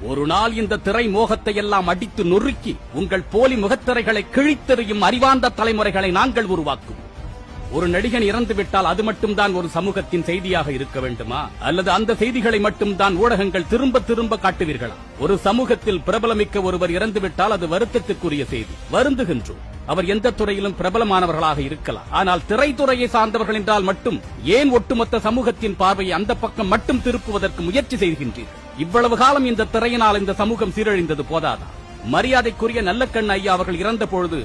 ஒரு நாள் இந்த திரை மோகத்தை எல்லாம் அடித்து நொறுக்கி உங்கள் போலி முகத்திரைகளை கிழித்தெறியும் அறிவார்ந்த தலைமுறைகளை நாங்கள் உருவாக்குவோம். ஒரு நடிகன் இறந்துவிட்டால் அது மட்டும்தான் ஒரு சமூகத்தின் செய்தியாக இருக்க வேண்டுமா? அல்லது அந்த செய்திகளை மட்டும்தான் ஊடகங்கள் திரும்ப திரும்ப காட்டுவீர்களா? ஒரு சமூகத்தில் பிரபலமிக்க ஒருவர் இறந்துவிட்டால் அது வருத்தத்துக்குரிய செய்தி. வருந்துகின்றோம். அவர் எந்த துறையிலும் பிரபலமானவர்களாக இருக்கலாம். ஆனால் திரைத்துறையை சார்ந்தவர்கள் என்றால் மட்டும் ஏன் ஒட்டுமொத்த சமூகத்தின் பார்வையை அந்த பக்கம் மட்டும் திருப்புவதற்கு முயற்சி செய்கின்றீர்கள்? இவ்வளவு காலம் இந்த திரையினால் இந்த சமூகம் சீரழிந்தது போதாதா? மரியாதைக்குரிய நல்லக்கண் ஐயா அவர்கள் இறந்த பொழுது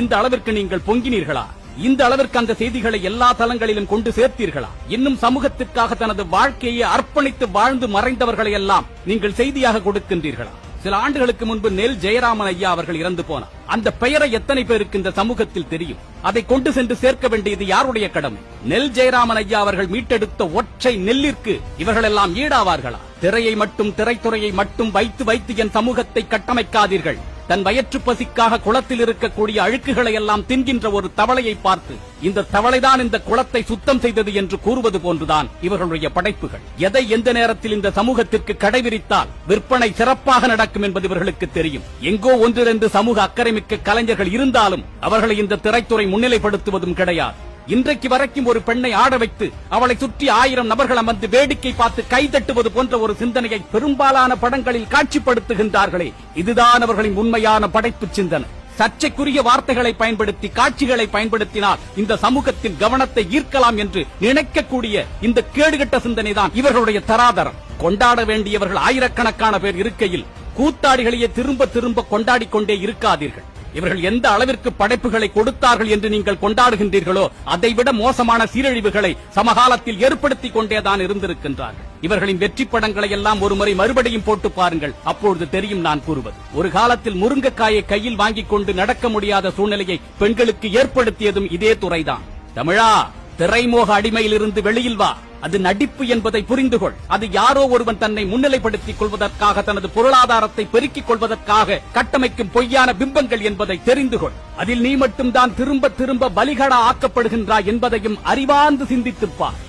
இந்த அளவிற்கு நீங்கள் பொங்கினீர்களா? இந்த அளவிற்கு அந்த செய்திகளை எல்லா தளங்களிலும் கொண்டு சேர்த்தீர்களா? இன்னும் சமூகத்திற்காக தனது வாழ்க்கையை அர்ப்பணித்து வாழ்ந்து மறைந்தவர்களை எல்லாம் நீங்கள் செய்தியாக கொடுக்கின்றீர்களா? சில ஆண்டுகளுக்கு முன்பு நெல் ஜெயராமன் ஐயா அவர்கள் இறந்து போனார். அந்த பெயரை எத்தனை பேருக்கு இந்த சமூகத்தில் தெரியும்? அதை கொண்டு சென்று சேர்க்க வேண்டியது யாருடைய கடமை? நெல் ஜெயராமன் ஐயா அவர்கள் மீட்டெடுத்த ஒற்றை நெல்லிற்கு இவர்கள் எல்லாம் ஈடாவார்களா? திரையை மட்டும் திரைத்துறையை மட்டும் வைத்து வைத்து என் சமூகத்தை கட்டமைக்காதீர்கள். தன் வயிற்று பசிக்காக குளத்தில் இருக்கக்கூடிய அழுக்குகளை எல்லாம் தின்கின்ற ஒரு தவளையை பார்த்து இந்த தவளைதான் இந்த குளத்தை சுத்தம் செய்தது என்று கூறுவது போன்றுதான் இவர்களுடைய படைப்புகள். எதை எந்த நேரத்தில் இந்த சமூகத்திற்கு கடைபிடித்தால் விற்பனை சிறப்பாக நடக்கும் என்பது இவர்களுக்கு தெரியும். எங்கோ ஒன்றிரண்டு சமூக அக்கறைமிக்க கலைஞர்கள் இருந்தாலும் அவர்களை இந்த திரைத்துறை முன்னிலைப்படுத்துவதும் கிடையாது. இன்றைக்கு வரைக்கும் ஒரு பெண்ணை ஆட வைத்து அவளை சுற்றி 1000 நபர்கள் அமர்ந்து வேடிக்கை பார்த்து கைதட்டுவது போன்ற ஒரு சிந்தனையை பெரும்பாலான படங்களில் காட்சிப்படுத்துகின்றார்களே, இதுதான் அவர்களின் உண்மையான படைப்பு சிந்தனை. சர்ச்சைக்குரிய வார்த்தைகளை பயன்படுத்தி காட்சிகளை பயன்படுத்தினால் இந்த சமூகத்தின் கவனத்தை ஈர்க்கலாம் என்று நினைக்கக்கூடிய இந்த கேடுகட்ட சிந்தனைதான் இவர்களுடைய தராதரம். கொண்டாட வேண்டியவர்கள் ஆயிரக்கணக்கான பேர் இருக்கையில் கூத்தாடிகளையே திரும்ப திரும்ப கொண்டாடிக் கொண்டே இருக்காதீர்கள். இவர்கள் எந்த அளவிற்கு படைப்புகளை கொடுத்தார்கள் என்று நீங்கள் கொண்டாடுகின்றீர்களோ அதைவிட மோசமான சீரழிவுகளை சமகாலத்தில் ஏற்படுத்திக் கொண்டேதான் இருந்திருக்கின்றார்கள். இவர்களின் வெற்றி படங்களை எல்லாம் ஒருமுறை மறுபடியும் போட்டு பாருங்கள். அப்பொழுது தெரியும் நான் கூறுவது. ஒரு காலத்தில் முருங்கைக்காயை கையில் வாங்கிக் கொண்டு நடக்க முடியாத சூழ்நிலையை பெண்களுக்கு ஏற்படுத்தியதும் இதே துறைதான். தமிழா, திரைமோக அடிமையிலிருந்து வெளியில் வா. அது நடிப்பு என்பதை புரிந்து கொள். அது யாரோ ஒருவன் தன்னை முன்னிலைப்படுத்திக் கொள்வதற்காக, தனது பொருளாதாரத்தை பெருக்கிக் கொள்வதற்காக கட்டமைக்கும் பொய்யான பிம்பங்கள் என்பதை தெரிந்து கொள். அதில் நீ மட்டும்தான் திரும்ப திரும்ப பலிகடா ஆக்கப்படுகின்றாய் என்பதையும் அறிவார்ந்து சிந்தித்துப்பார்.